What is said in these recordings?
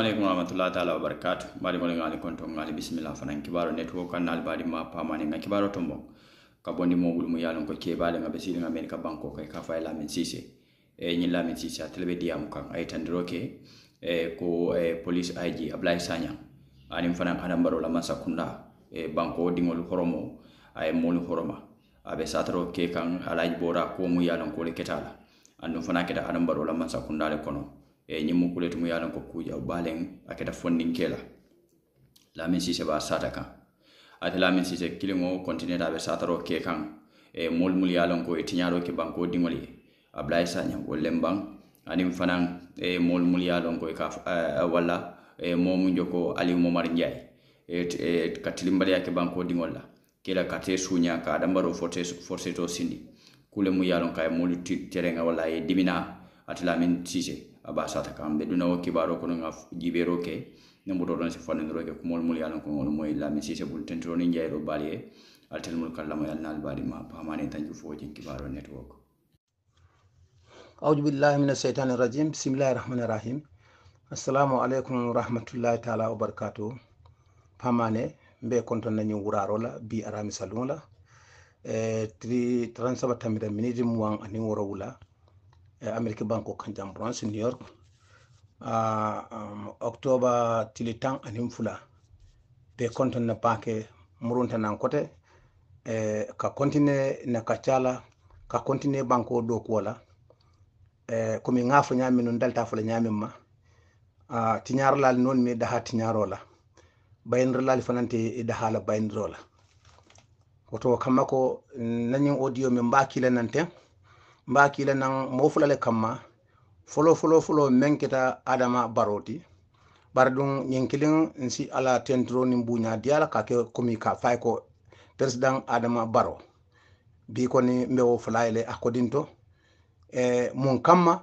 alaikum warahmatullahi ta'ala wabarakatuh. Bari mo ngali konto ngali bismillah fanan kibaro network kanal bari ma pamane nga kibaro tombo. Kabondi mo bul mu yalon ko kebale nga besiri nga America banko kay ka fayla men sise. Nyi la men sise telebe diam kan ay tandroke ko police IG Ablay Sanya. Anim fanan adam baro la masakunda banko dingol horomo ay molu horoma. Abe satro ke kan alaj bora ko mu yalon ko le ketala. Andu fanan keta adam baro la masakunda le kono. Nyimu kuletu mu yalan ko kuja balen aketa funding kela Lamin Sise ba sata kan ate Lamin Sise kilimo continue da be sataro ke kan mol mul yalan ko tinyaro ke banko dingoli Ablay Sanya wolembang anim fanan mol mul yalan ko ka wala momu joko Ali Momar Ndiaye katilimbali yake banko dingolla kela kate sunya ka dambaro force to sindi kule mu yalan kay mol terenga wala dimina ate Lamin Sise aba sata kam be duna o kibaro ko nga jibero ke nembo don se fanandro ke ko mol yalan ko ngol moy Lamin Sise bul tentro ni njayro baliye altel mul kallama yal nal bari ma pamane tanju foji kibaro network. A'udhu billahi minash shaitanir rajim. Bismillahir rahmanir rahim. Assalamu alaikum rahmatullahi ta'ala wa barakatuh. Pamane mbe konton nañu wuraro la bi arami salon la 37 tamira minute muang ani woro wula America Banko Kanjam Branch New York October tilitan anim fula be konton na pake murunta nan kote ka continue na kachala ka continue banko do kola komi ngafo nyami non dalta fula nyami ma tinyar lal non mi daha tinyarola bayin lal fanante daha la bayin rola woto kamako nanyin audio mi mbakile nante mbakile nan mo fulale kamma folo menketa Adama Baroti bardum nyenkilin nsi ala tentro ni mbunya diala ka ke komi ka fay ko president Adama Baro bi ko ni mbewo fulayle akodinto mon kamma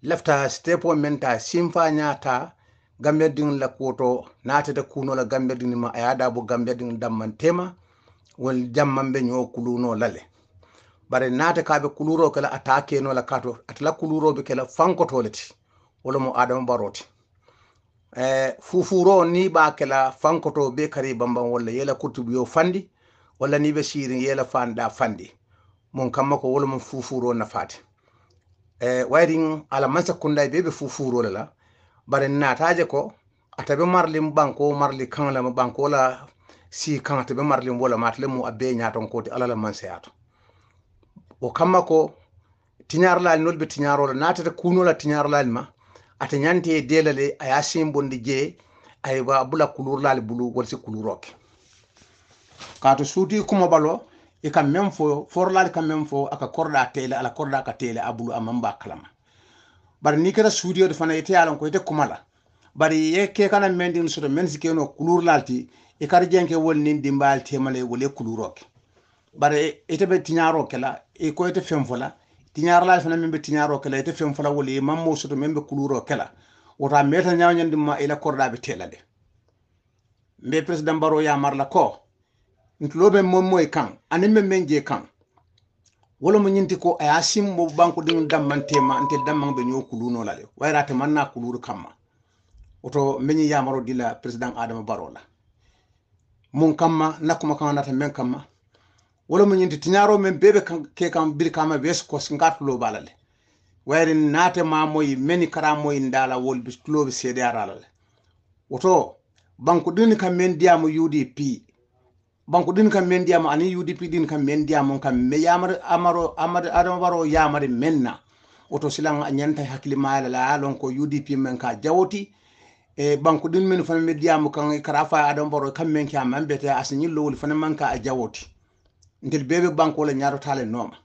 lefta stepo menta simfa nyata gambe din la koto natata kuno la gambe din ma ayada bo gambe din damman tema wol jammambe nyo kuluno lale bare nata kabe kuluro kala atake no la kato atla kuluro be kala fanko toleti wala mo Adama Baroti fufuro ni ba kala fanko to be kari bamban wala yela kutubu yo fandi wala ni be shirin yela fanda fandi mon kamma ko wala mo fufuro na fati wayring ala mansa kunday be fufuro la bare nataje ko atabe marlim banko marli kan la banko la si kan atabe marlim wala matle mu abbe nyaton ko ala la mansa yato o kamma ko tinyarlal nolbe tinyarol natata kunola tinyarlal ma ata nyante delale aya simbondi je ay ba bula kulurlal bulu wolsi kuluroke kato suti kuma balo e kam même fo forlal kam même fo aka korda tele ala korda ka tele abulu amamba kalama bar ni kera studio de fana ite yalan ko ite kumala bari ye ke kana mendin soto men sikeno kulurlalti e kar jenke wol nin dimbal temale wole kuluroke bare ite be tinyaro kala e ko ite femfola tinyar la fana membe tinyaro kala ite femfola woli mammo soto membe kuluro kala wota meta nyawnyandi ma ila korda be telade mbe president Baro ya marla ko ntlobe mommoy kan anime menje kan wala mo nyinti ko aya simbo banko ding dammantema antel damman be nyo kuluno lale wayrate manna kuluru kamma oto menyi ya maro dila president Adama Baro la mun kamma nakuma kan nata men kamma wala mo nyinti tinyaro men bebe kan ke kan bir kama bes ko ngatlo balale wayri nate ma moy meni kara moy ndala wol bis klobe sede aralale woto banko din kam men diamo UDP banko din kam men diamo ani UDP din kam men diamo kam me yamar Adama Baro yamar menna woto silang nyanta hakli mala la lon ko UDP men ka jawoti banko din men fa me diamo kan karafa Adama Baro kam men ka mambete asni lowul fa man ka jawoti ntel bebe banko la nyaro tale noma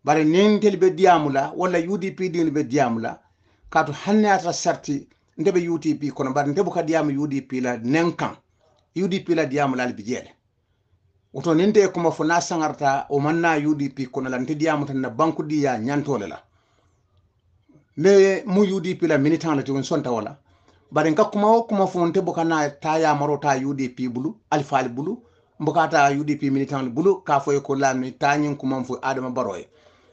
bare nintel be diamula wala UDP din be diamula kato hanne ata sarti ndebe UDP kono bare ndebo ka diamu UDP la nenkan UDP la diamula al bijele oto ninte kuma fona sangarta o manna UDP kono la nte diamu tan na banko diya nyantole la me mu UDP la militant la tigon sonta wala bare nka kuma fonte bokana ta ya marota UDP bulu alfal bulu mbokata UDP militant bulu ka foy ko lami tanyin kuma fu Adama Baro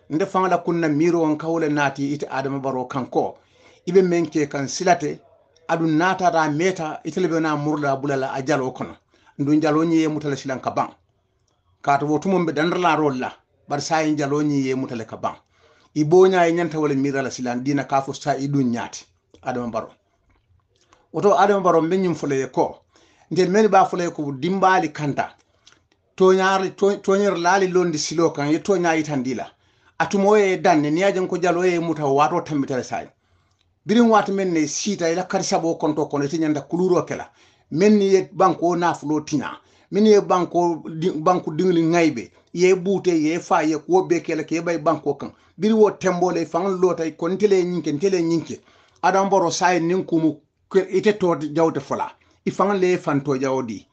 nde fangala kunna miro on kawle nati ite Adama Baro kanko ibe menke kan silate adu nata da meta itelebe na murda bulala a jalo kono ndu jalo nyi mutale silan ka ban ka to wotumum be dandala rolla bar sayi jalo nyi mutale ka ban ibonya e nyanta wala mirala silan dina kafo sa idun nyati adama baro woto adama baro benyum fule ko ndel men ba fule ko dimbali kanta toñar laali londi silo kan ye toña yitandila atumo e danne niyajen ko jalo e muta wato tambitere say birin watu men ne sita ila kar sabo konto kono tinyanda kuluro kala men ni ye banko na fulo tina men ye banko dingli ngaybe ye bute ye fa ye ko be kala ke bay banko kan biri wo tembole fan lotay kon tele nyinke adam boro say ninkumu ite to jawte fola ifan le fanto jawdi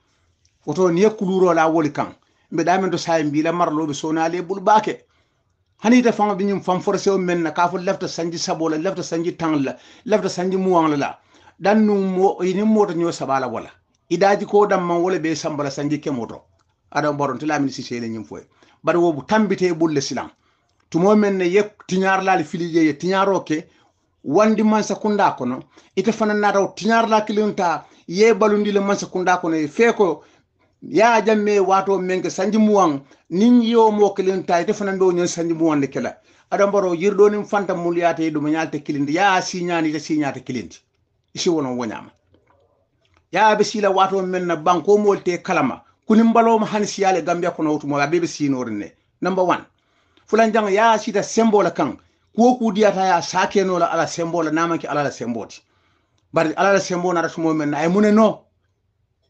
woto ni kuluro la woli kan be damen to say mbila marlobe sonale bul bake hani ta fanga binyum fam forcé o men na ka fo lefta sanji sabola lefta sanji tangla lefta sanji muwang la dan nu mo ini moto nyo sabala wala idaji ko dam man wala be sambala sanji kemoto adam boron to lamini ci sele nyim foy bari wo bu tambite bulle silam tumo men ne yek tiñar la filije ye tiñaro ke wandi man sakunda kono ite fana na raw tiñar la kilunta ye balundi le man sakunda kono e feko ya jamme wato menke sanji muwang nin yo mo kilunta ite fana do nyon sanji muwang de kala adam boro yirdo nim fanta muliyate do nyalte kilindi ya siñani te siñate kilindi isi wono wonyama ya be sila wato men na banko molte kalama kunim baloma hansi yale gambia kono wutumo ya bebe sinorne number 1 fulan jang ya sita symbole kan ko ku diata ya sakeno la ala symbole namanki ala la symboti bari ala la symbole na rasumo men ay mune no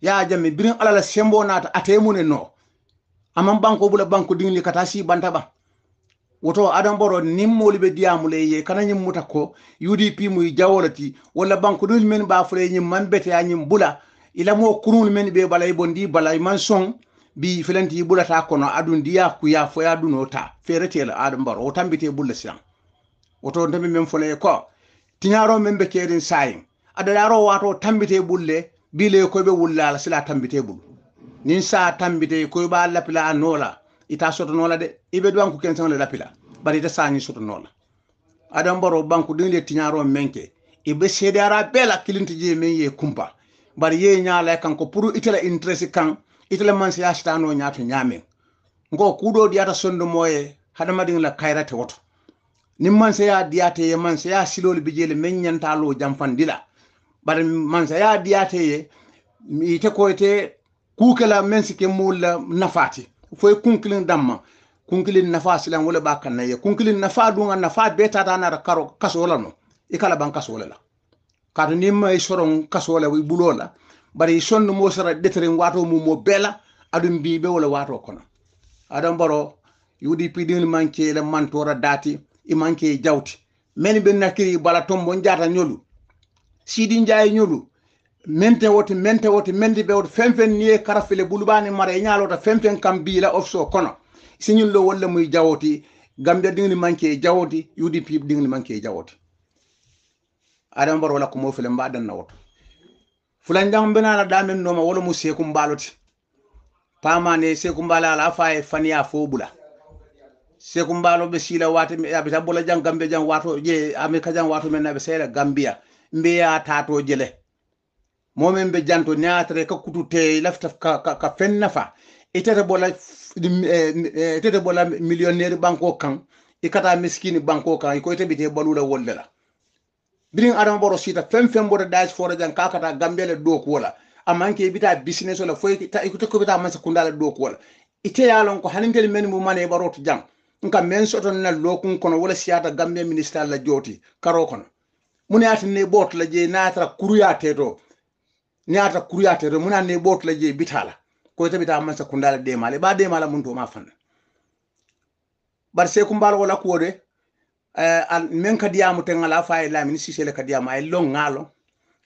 ya jamme birin ala la symbole na ate mune no amam banko bula banko dingli kata si bantaba woto adam boro nimmoli be diamule ye kana nyim mutako UDP muy jawolati wala banko dul men ba fure nyim man bete ya nyim bula ila mo kurul men be balay bondi balay man son bi filanti bulata kono adun diya ku ya fo ya duno ta ferete la adam baro o tambite bulla siam woto ndemi men fole ko tinyaro men be kerin sayin adaro wato tambite bulle bile ko be wulla la sila tambite bul nin sa tambite ko ba lapila nola ita soto nola de ibe duan ku ken san la lapila bari ta sani soto nola adam baro banku dinle tinyaro menke ibe sedara bela kilinti je men ye kumpa bari ye nyaala kan ko pour itela interest kan itele man siya stano nyaato nyame ngo kudo diata sondo moye hadama ding la kayrate woto nim man siya diate ye man siya silol bijele men nyanta lo jamfandila bar man siya diate ye ite ko ite kukela men sike mulla nafati foy kunkilin damma kunkilin nafa silan wala bakan ye kunkilin nafa dunga nafa beta ta na karo kasola no ikala ban kasola la kadu nimma e soron kasola wi bulola bari sonno mo sara detere wato mo bela adum bibe wala wato kono adam baro UDP din manke le mantora dati i manke jawti men be nakiri bala tombo njata nyolu sidi njaay nyolu mente wote mendi be wote femfen ni karafele bulubani mare nyalota femfen kam bila ofso kono sinyul lo wala muy jawoti gambia din manke jawoti UDP din manke jawoti adam baro la ko mo fele mbadan na woto fulan jang benala damen no ma wala mu seku mbaloti pamane seku mbala la faye fania fobula seku mbalo be sila wati ya bita bola jang gambe jang wato je amerika jang wato men na be sela gambia mbiya tato jele momen be janto nyatre ka kutute lafta ka fennafa itete bola millionnaire banko kan ikata miskini banko kan ko itebite balula woldela birin adam boro sita fem bodo dais fora jan kakata gambele do ko wala amanke bita business wala foy ta ikuto ko bita masa kundala do ko wala ite yalon ko halingel men mu mane baroto jang nka men soto na lokun kono wala siata gambia minister la joti karo kono muni atne bot la je natra kuruyate to nyata kuruyate to muna ne bot la je bitala ko ite bita masa kundala de male ba de mala mun to ma fan bar se kumbal wala ko de men kadiyamu tengala faay la min sisele kadiyamu ay long ngalo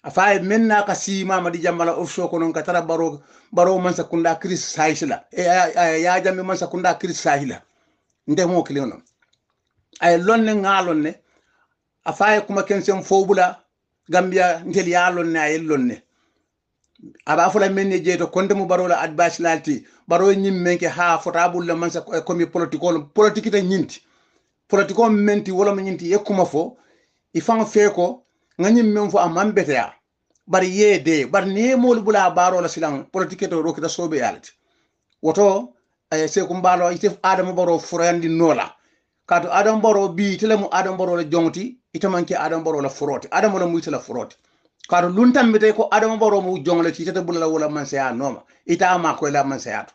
afaay men na ka si mama di jambala offshore konon ka tara baro man sakunda kris saisila ya jammi man sakunda kris sahila ndemo kilino ay lonne ngalon ne afaay kuma kensem fobula gambia ntel ya lonne ay lonne aba fula men ne jeto konde mu baro la advice lalti baro nyim menke ha fotabul la man sa komi politique ta nyinti politiko menti wala nyinti yekuma fo ifan feko ngani men fo amambete ya bari yede bar ne mol bula baro la silang politique to rokita sobe yalati woto se ko mbalo ite Adama Barrow furandi nola kato Adama Barrow bi telemu Adama Barrow la jongti ite manki Adama Barrow la furoti Adama la muita la furoti kato luntam bite ko Adama Barrow mu jongle ti tete bulala wala manseya noma ita ma ko la manseya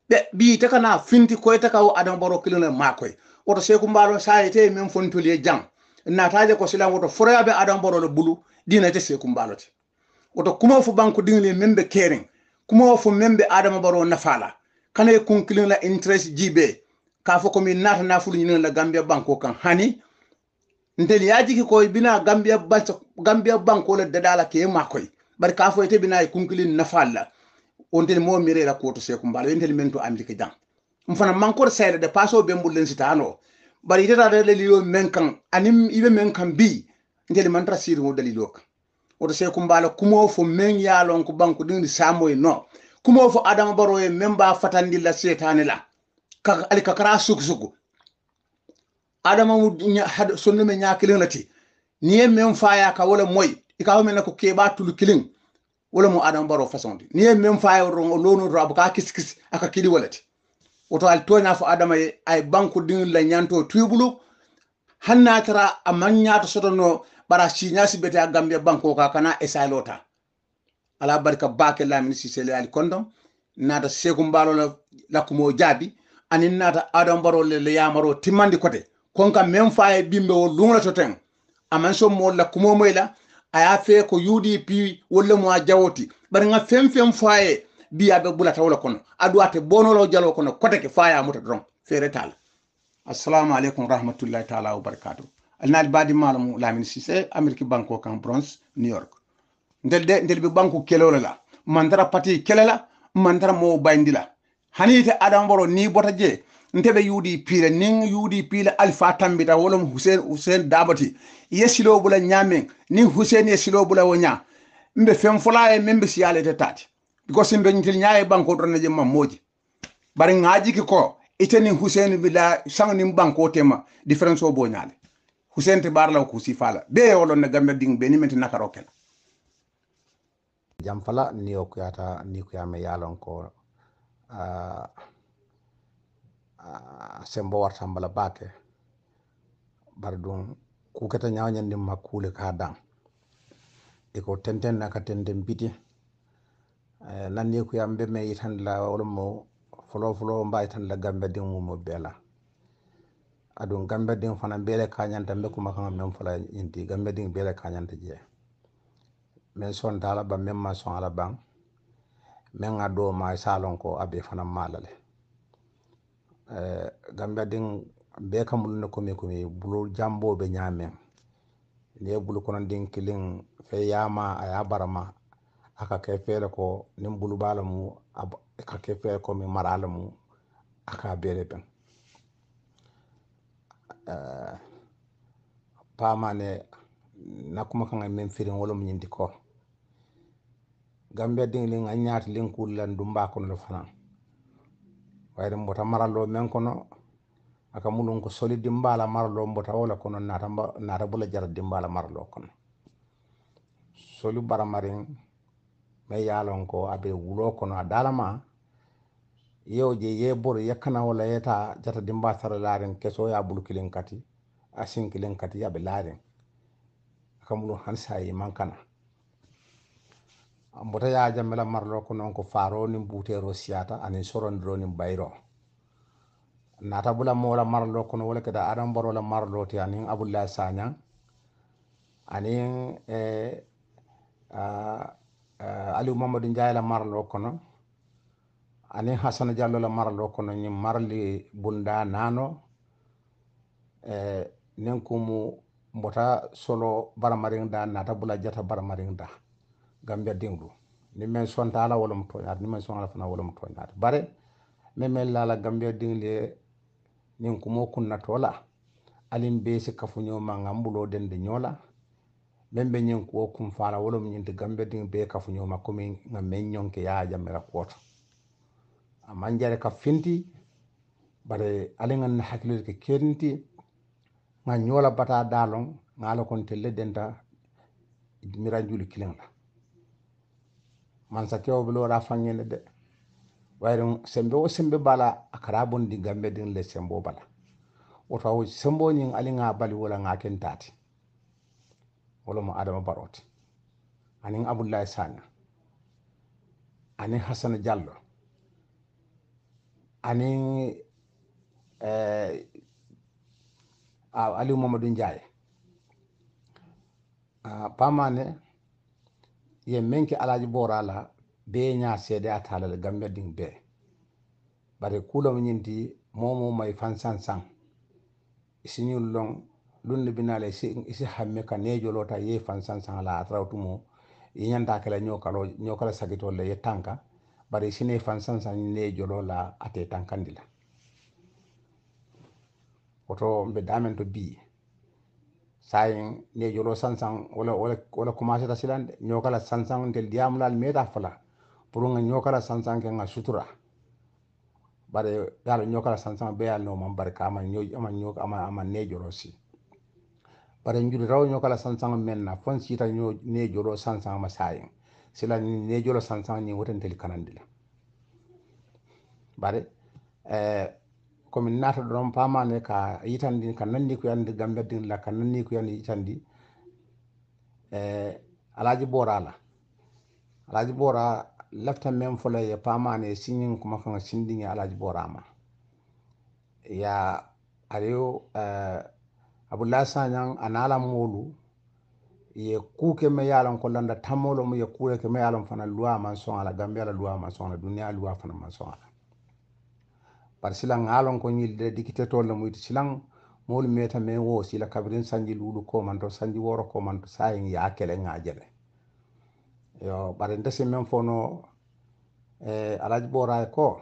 be bi te kana finti ko ite ka Adama Barrow kilona ma ko woto se ko mbalo sa ite men fontuli jang nataje ko silang woto furabe Adama Barrow la bulu dina te se ko mbalo ti woto kuma fu banko dingle membe kering kuma fu membe Adama Barrow nafala kana kunkilin la interest jibe ka fo ko min nata nafulu ni la Gambia banko kan hani ndel yaji ki koy bina Gambia banko la dadala ke makoy bar ka fo ite bina kunkilin nafala on tel mo mire la ko to se ko mbalo entel mento andi ke jang mfana mankor sayda de paso be mbul len sitano bari ite da le liyo men kan anim ibe men kan bi ndel mantra sir mo dalilo kan oto se ko mbalo kumo fo men yalon ko banko dingi samoy no kumo fo Adama Barrow e memba fatandi la setane la ka ali kakara suku Adama mu sonno me nyakilin lati ni men faaya ka wala moy ikaw men ko keba tulu kilin wala mu Adama Barrow façon ni men faaya lono ro ka kiskis aka kidi walati oto al tonya fo Adama ay banko dingi la nyanto tubulu hanna tara amanya to sotono bara signasi bete a Gambia banko ka kana esalota ala barka bake la min sisele ali kondom nata Seku Mbalo la kumo jabi anin nata Adama Barrow le yamaro timandi kote konka men faye bimbe o lungla to ten aman so mo la kumo moyla aya fe ko UDP wala mo jawoti bar nga fem faye biya be bulata wala kono aduate bonolo jalo kono kote ke faya muta don fere tal assalamu alaikum rahmatullahi ta'ala wa barakatuh alnal badi malamu Lamin Cissé America banko kan Bronx New York ndel be banko kelola la mandara pati kelela mandara mo bayndila hanite Adama Barrow ni bota je ntebe UDP le ning UDP le Alpha Tambita wala Hussein Dabati yesilo bula nyamen ni Hussein yesilo bula wonya mbe fem fola e membe siale te tati because mbe ntil nyaaye banko don je mamoji bari ngaji ki ko iteni Hussein bila sang ni banko tema difference o bo nyaale Hussein te barla ko si fala be wala na Gambia ding be ni menti nakarokel jam fala ni o kuyata ni kuyame yalon ko sembo warta mbala bake bar dum kuketa nyawnyandi makule ka dan iko tenten naka tenten biti nan ni kuyambe me yitan la wala mo folo mbay tan la Gambia ding mo bela adun Gambia ding fana bele kanyanta be kuma kan mem fala inti Gambia ding bele kanyanta je men son dala ba men ma son ala bang men ado ma salon ko abe fana malale Gambia ding be kamul no komi bulu jambo be nyamen ne bulu kono ding killing fe yama aya barama aka ke fele ko nim bulu balamu aka ke fele ko mi maralamu aka bele ben pamane nakuma kan men firin wala mu nyindi ko Gambia ding ling anyat ling kulan dumba kono lo fana wayde mbota maralo men kono aka mulun ko solid dimbala maralo mbota wala kono nata bula jara dimbala maralo kono solu baramarin me yalon ko abe wulo kono adalama yewje yebor yakana wala yeta jata dimba sara laren keso ya bulu kilin kati asin kilin kati ya be laren aka mulun hansa yi mankana mbota ya jamela marlo ko non ko faro ni butero siata ani sorondro ni bayro nata bula mola marlo ko no wala kada Adama Barrow la marlo ti ani Abdoulaye Sanyang ani Ali Mamadou Ndiaye la marlo ko no ani Hassan Diallo la marlo ko no ni marli bunda nano nenkumu mbota solo baramaring da nata bula jata baramaring da Gambia dinglu ni men sonta ala wala mto ni men son ala fana wala mto bare memel la Gambia dingle nin kumo kunna tola alim be se kafunyo mangambulo dende nyola membe nyen ko kum fala wala nyinte Gambia ding be kafunyo makomi ngamen nyonke ya jamera koto amanjare ka finti bare alengan hakilo ke kenti nga nyola bata dalon ngala kon telle denta miranjuli kilin la man sa kewo blo ra fangene de wayron sembe o sembe bala akara bondi gambe din le sembo bala o taw sembo nyin ali nga bali wala nga ken tati wala mo Adama Baroti anin Abdoulaye Sanya anin Hassan Diallo anin Aliou Mamadou Ndiaye pamane ye menke Alaji Borala be nya sede atala le gambe ding be bare kulo nyinti momo may fan san isinyul long lunde binale isi hamme ka nejo lota ye fan san la atrawtumo yanyanta kala nyokala sagito le yetanka bare sine fan san nejo lola ate tankandila oto mbe damen to bi sayin nejo lo san wala commencé ta silande nyokala san del diamulal meta fala pour nga nyokala san ke nga sutura bare dal nyokala san be yal no man barka ama nejo lo si bare njudi raw nyokala san menna fon sita nejo lo san ma sayin sila nejo lo san ni woten tel kanandila bare komin nata ɗon pamane ka yitandi ka nanni ko yandi gambedin la ka nanni ko yandi yitandi Alaji Bora lafta men fola ye pamane sinin kuma kan sindingi Alaji Bora ma ya ariyo Abdoulaye Sanyang anala molu ye kuke me yalan ko landa tamolo mo ye kuke ke me yalan fana loi man son ala Gambia la loi man son ala dunia loi fana man son ala par silang alon ko nyilde dikite tolle muyti silang mol meta me wo sila kabrin sanji lulu ko man to sanji woro ko man to sayin ya kele ngajele yo bare ndese men fono Alaji Bora ko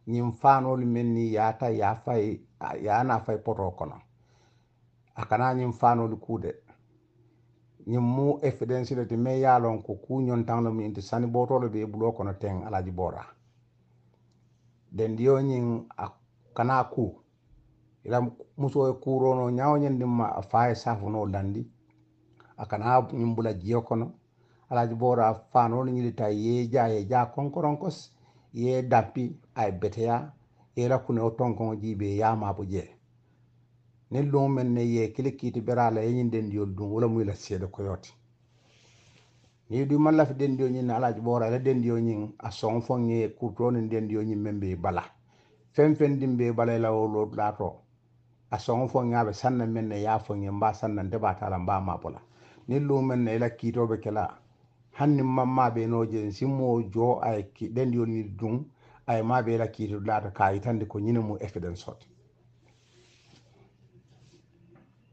nyim fanol menni yata ya fay ya na fay poto kono akana nyim fanol kude nyim mu evidence le me yalon ko ku nyon tanglo mi inti sani botolo be bulo kono ten Alaji Bora den diyo nyin kana ku ila muso ku rono nyaaw nyen dimma faay safu no landi akana nyimbula jiyo kono Alaji Bora fano ni lita ye ja konkoronkos ye dapi ay beteya ye la kune otonkon jibe ya mabu je ne lo men ne ye kilikiti berala ye nyinden diol dum wala muy la seede ko yoti ni du man la fi den diyo nyin Alaji Bora la den diyo nyin a son fonye kurto ni den diyo nyin membe bala fen dimbe bala la wolo lato a son fonye abe sanna men ne ya fonye mba sanna ndeba tala mba mapola ni lo men ne la kito be kala hanni mamma be noje simmo jo ay ki den diyo ni dum ay ma be la kito lato kay tande ko nyine mu evidence sot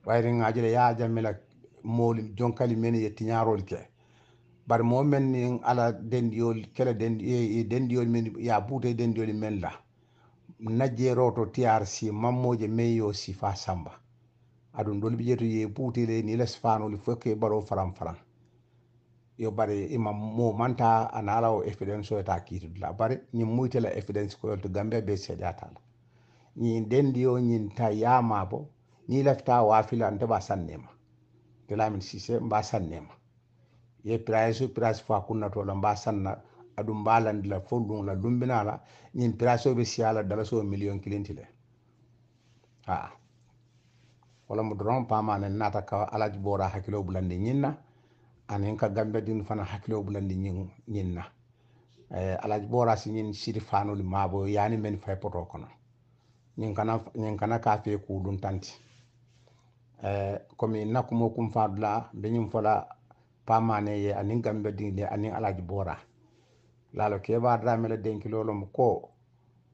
wayre ngajele ya jamela moli jonkali men yetti ñarol ke bar mo men ni ala dendiol kala dendiol men ya bute dendiol men la najjero to TRC mammoje meyo sifa samba adun dol bijeto ye bute le ni les fanol fokke baro faram yo bare imam mo manta anala o evidence o ta kitu la bare ni muytela evidence ko to Gambia be sedata ni dendio nyin ta yama bo ni lafta wafila ndaba sannema de lamin sise mba sannema ye price fa kunna to la mba sanna adum balandi la fondum la dumbinala nyin price be siala dala so million kilintile wala mo dron pama ne nata ka Alaji Bora hakilo bulandi nyinna anen ka Gambia din fana hakilo bulandi nyinna Alaji Bora si nyin sidi fanoli mabo yani men fay poto kono nyin kana ka fe ku dun tanti komi nakumo kum fadla be nyim fola pamane ye anin Gambia din le anin Alaji Bora lalo ke ba dramele denki lolo ko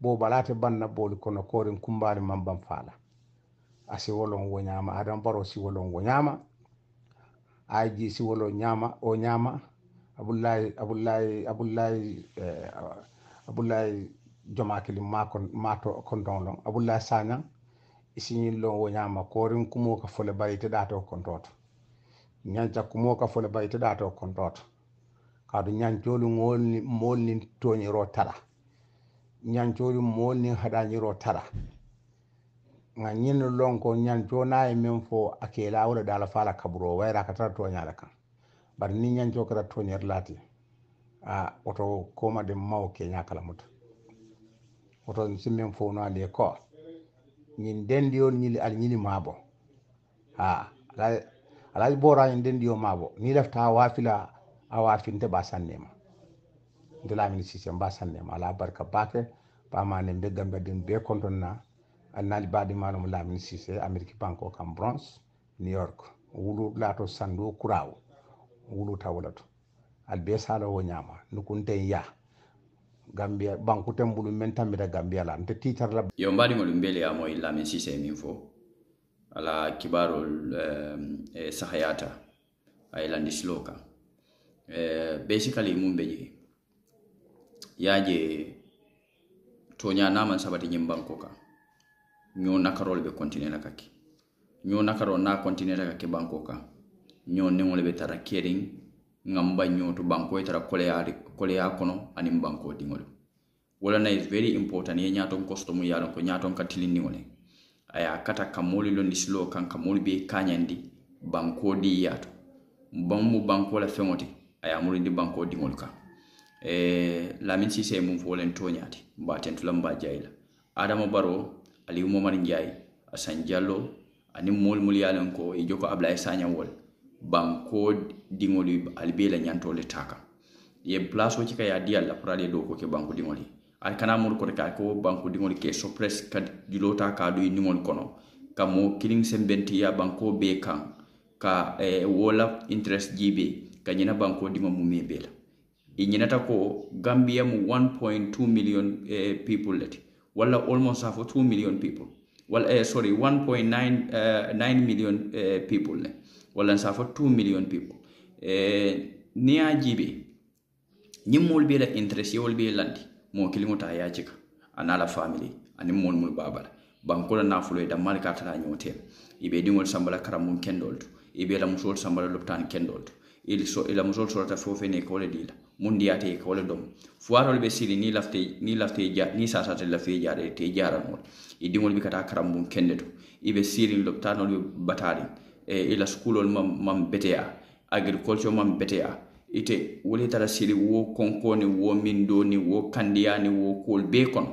bo balate banna boli kono korin kumbali mambam fala asi wolon wonyama Adam Baro si wolon wonyama aji si wolon nyama o nyama Abdoulaye Jomakili mato kontonlon Abdoulaye Sanyang isi lo wonyama korin kumo ka fole bayite dato kontoto nyanja kumo ka fole bayite dato kontoto kadu nyanjolu molni toni ro tara nyanjolu molni hadani ro tara nga nyin lonko nyanjo naay men fo akela wala dala fala kaburo wayra ka tar to nyaala kan bar ni nyanjo ka to nyer lati oto koma de mawo ke nyakala muta oto simmen fo no ale ko nyin dendi on nyili al nyili mabo ala bora nyin dendi o mabo ni lafta wafila awafinte ba sannema ndela min system ba sannema ala barka bake ba manen be gambe din be kontonna annali badi manum lamin sise amerique banko kam bronze new york wulu lato sandu kuraw wulu tawlato albe sala wo nyama nukunte ya gambia banku tembulu men tambita gambia la nte titar la yo mbadi ngol mbele ya moy lamin sise min fo ala kibarol sahayata island sloka basically mumbeje yaje tonya naman sabati nyimbanko ka nyo nakarol be continue la kaki nyo nakaro na continue la kaki banko ka nyo nengol be tara kering ngamba nyo to banko e tara koleya kono anim banko dingol wala na is very important ye nyaton customer yalon ko nyaton katilini wole aya kata kamoli londi slow kan kamoli be kanyandi banko di yato bamu banko la fengoti aya mulindi banko dingol ka lamin sise mum folen tonyati mbaten tulamba jayla adama baro ali momar njay asan jallo ani mol yalen ko e joko abla sanya wol banko dingoli albela nyantole taka ye place o cika ya dial la prade do ko ke banko dingoli al kana mur ko ka ko banko dingoli ke suppress kad dilota ka do ningol kono kamo killing sembenti ya banko be kan ka wola interest jibe kanyina banko dingo mumé bela inyinata ko Gambia mu 1.2 million people leti wala almost half 2 million people well 1.9 million people le wala half 2 million people niya jibe nyimol be la interest yol be landi mo kilingota ya cika anala family ani mol babala banko la nafulo da malika tala nyotel ibe dingol sambala karamun kendolto ibe la musol sambala loptan kendolto ila musol sorata fofe ne ko le dila mundiate ko le dom fuarol be sili ni lafte ni sasate la fe jaare te jaranol dingol bi kata karamun kendeto ibe sili loptanol batari ila schoolol mam betea agriculture mam betea ite wole tara sili wo konkoni wo mindoni wo kandiani wo kol bekon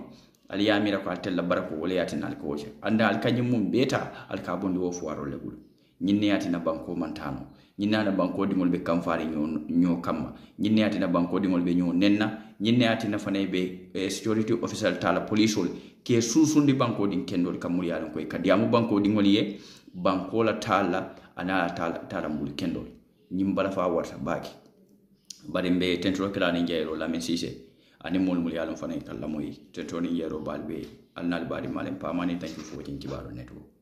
al yamira ko altella barako wole yatinal ko je anda al kanyum mum beta al kabondi wo fuaro legul nyinne yatina banko mantano nyinna banko dingol be kamfari nyo kamma nyinne yatina banko dingol be nyo nenna nyinne yatina fanay be security officer tala police ke susundi banko din kendol kamul yalan koy kadiamu banko dingol ye banko la tala ana tala mul kendol nyimbala fa warta baki bari mbe tentro kala ni jeyro la men sise ani mol yalon fanay kala moy tentro ni jeyro balbe alnal bari malen pamani thank you for watching Kibaro Network.